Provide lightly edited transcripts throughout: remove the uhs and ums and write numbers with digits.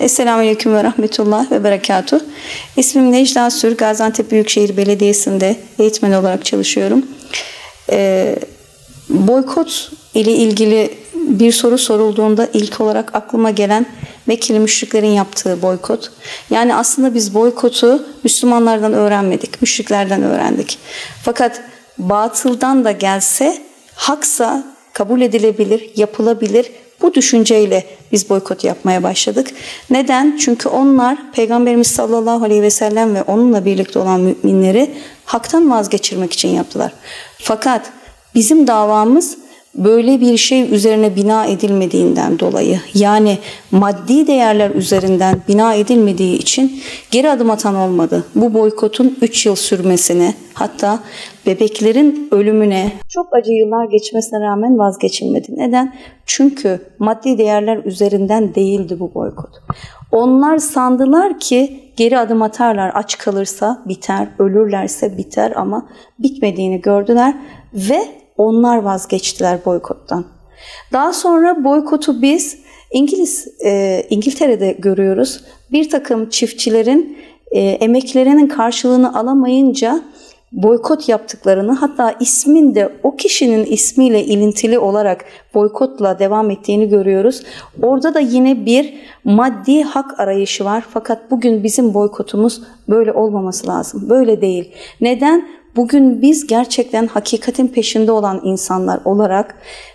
Esselamualeyküm ve rahmetullah ve berekatuh. İsmim Necla Sür, Gaziantep Büyükşehir Belediyesi'nde eğitmen olarak çalışıyorum. Boykot ile ilgili bir soru sorulduğunda ilk olarak aklıma gelen Mekkeli müşriklerin yaptığı boykot. Yani aslında biz boykotu Müslümanlardan öğrenmedik, müşriklerden öğrendik. Fakat batıldan da gelse, haksa kabul edilebilir, yapılabilir. Bu düşünceyle biz boykot yapmaya başladık. Neden? Çünkü onlar Peygamberimiz sallallahu aleyhi ve sellem ve onunla birlikte olan müminleri haktan vazgeçirmek için yaptılar. Fakat bizim davamız böyle bir şey üzerine bina edilmediğinden dolayı, yani maddi değerler üzerinden bina edilmediği için geri adım atan olmadı. Bu boykotun 3 yıl sürmesine, hatta bebeklerin ölümüne çok acı yıllar geçmesine rağmen vazgeçilmedi. Neden? Çünkü maddi değerler üzerinden değildi bu boykot. Onlar sandılar ki geri adım atarlar, aç kalırsa biter, ölürlerse biter, ama bitmediğini gördüler ve onlar vazgeçtiler boykottan. Daha sonra boykotu biz İngiltere'de görüyoruz. Bir takım çiftçilerin emeklerinin karşılığını alamayınca boykot yaptıklarını, hatta ismin de o kişinin ismiyle ilintili olarak boykotla devam ettiğini görüyoruz. Orada da yine bir maddi hak arayışı var. Fakat bugün bizim boykotumuz böyle olmaması lazım. Böyle değil. Neden? Bugün biz gerçekten hakikatin peşinde olan insanlar olarak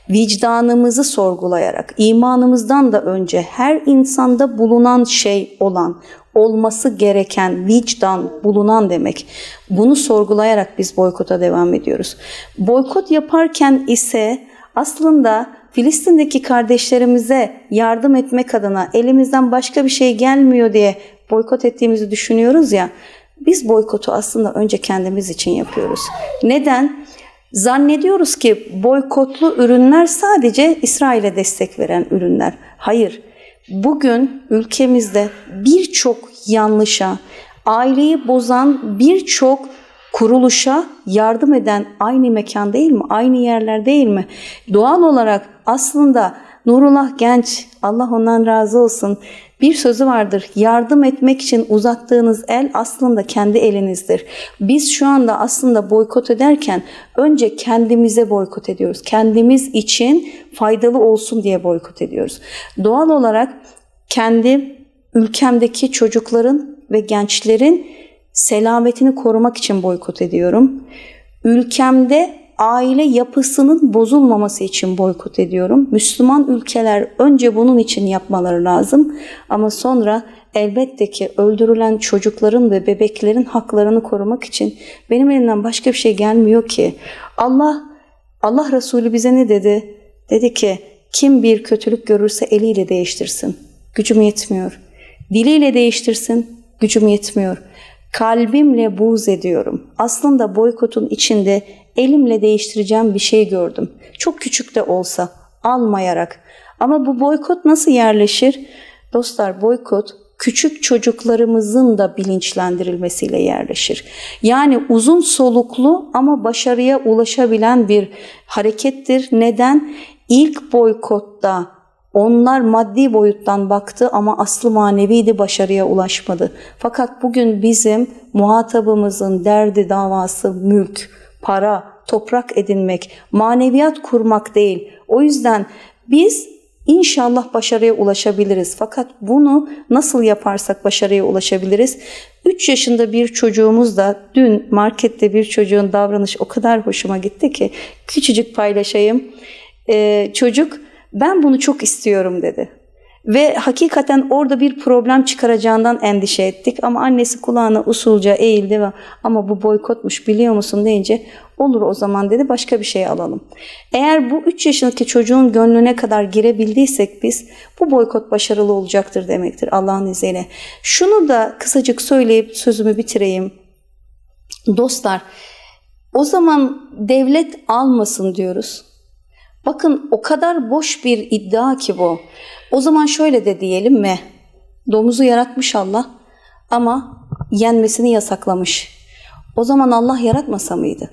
vicdanımızı sorgulayarak, imanımızdan da önce her insanda bulunan şey olan, olması gereken, vicdan bulunan demek. Bunu sorgulayarak biz boykota devam ediyoruz. Boykot yaparken ise aslında Filistin'deki kardeşlerimize yardım etmek adına elimizden başka bir şey gelmiyor diye boykot ettiğimizi düşünüyoruz ya. Biz boykotu aslında önce kendimiz için yapıyoruz. Neden? Zannediyoruz ki boykotlu ürünler sadece İsrail'e destek veren ürünler. Hayır. Bugün ülkemizde birçok yanlışa, aileyi bozan birçok kuruluşa yardım eden aynı mekan değil mi? Aynı yerler değil mi? Doğal olarak aslında Nurullah Genç, Allah ondan razı olsun, bir sözü vardır. Yardım etmek için uzattığınız el aslında kendi elinizdir. Biz şu anda aslında boykot ederken önce kendimize boykot ediyoruz. Kendimiz için faydalı olsun diye boykot ediyoruz. Doğal olarak kendi ülkemdeki çocukların ve gençlerin selametini korumak için boykot ediyorum. Ülkemde aile yapısının bozulmaması için boykot ediyorum. Müslüman ülkeler önce bunun için yapmaları lazım. Ama sonra elbette ki öldürülen çocukların ve bebeklerin haklarını korumak için benim elimden başka bir şey gelmiyor ki. Allah Resulü bize ne dedi? Dedi ki kim bir kötülük görürse eliyle değiştirsin. Gücüm yetmiyor. Diliyle değiştirsin. Gücüm yetmiyor. Kalbimle buğz ediyorum. Aslında boykotun içinde elimle değiştireceğim bir şey gördüm. Çok küçük de olsa almayarak. Ama bu boykot nasıl yerleşir? Dostlar, boykot küçük çocuklarımızın da bilinçlendirilmesiyle yerleşir. Yani uzun soluklu ama başarıya ulaşabilen bir harekettir. Neden? İlk boykotta onlar maddi boyuttan baktı ama aslı maneviydi, başarıya ulaşmadı. Fakat bugün bizim muhatabımızın derdi davası mülk, para, toprak edinmek, maneviyat kurmak değil. O yüzden biz inşallah başarıya ulaşabiliriz. Fakat bunu nasıl yaparsak başarıya ulaşabiliriz? 3 yaşında bir çocuğumuz da dün markette bir çocuğun davranışı o kadar hoşuma gitti ki küçücük paylaşayım. Çocuk ben bunu çok istiyorum dedi. Ve hakikaten orada bir problem çıkaracağından endişe ettik. Ama annesi kulağına usulca eğildi ve ama bu boykotmuş biliyor musun deyince olur o zaman dedi, başka bir şey alalım. Eğer bu 3 yaşındaki çocuğun gönlüne kadar girebildiysek biz bu boykot başarılı olacaktır demektir Allah'ın izniyle. Şunu da kısacık söyleyip sözümü bitireyim. Dostlar, o zaman devlet almasın diyoruz. Bakın o kadar boş bir iddia ki bu. O zaman şöyle de diyelim mi? Domuzu yaratmış Allah ama yenmesini yasaklamış. O zaman Allah yaratmasa mıydı?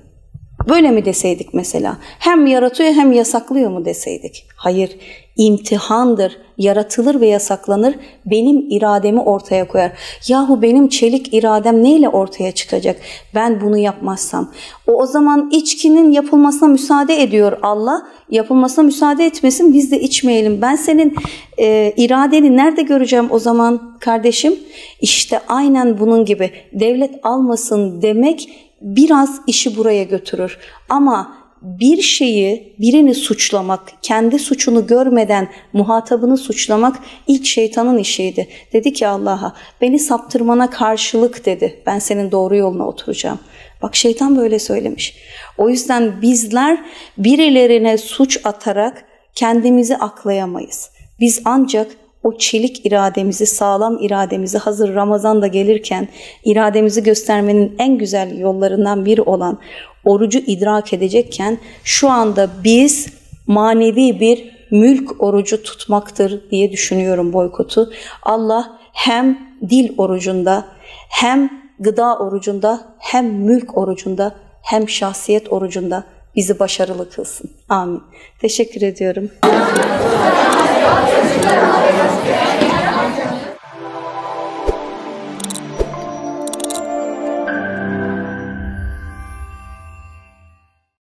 Böyle mi deseydik mesela? Hem yaratıyor hem yasaklıyor mu deseydik? Hayır. imtihandır. Yaratılır ve yasaklanır. Benim irademi ortaya koyar. Yahu benim çelik iradem neyle ortaya çıkacak? Ben bunu yapmazsam. O zaman içkinin yapılmasına müsaade ediyor Allah. Yapılmasına müsaade etmesin, biz de içmeyelim. Ben senin iradeni nerede göreceğim o zaman kardeşim? İşte aynen bunun gibi. Devlet almasın demek biraz işi buraya götürür. Ama bir şeyi, birini suçlamak, kendi suçunu görmeden muhatabını suçlamak ilk şeytanın işiydi. Dedi ki Allah'a, beni saptırmana karşılık dedi, ben senin doğru yoluna oturacağım. Bak şeytan böyle söylemiş. O yüzden bizler birilerine suç atarak kendimizi aklayamayız. Biz ancak o çelik irademizi, sağlam irademizi hazır Ramazan da gelirken irademizi göstermenin en güzel yollarından biri olan orucu idrak edecekken şu anda biz manevi bir mülk orucu tutmaktır diye düşünüyorum boykotu. Allah hem dil orucunda, hem gıda orucunda, hem mülk orucunda, hem şahsiyet orucunda bizi başarılı kılsın. Amin. Teşekkür ediyorum.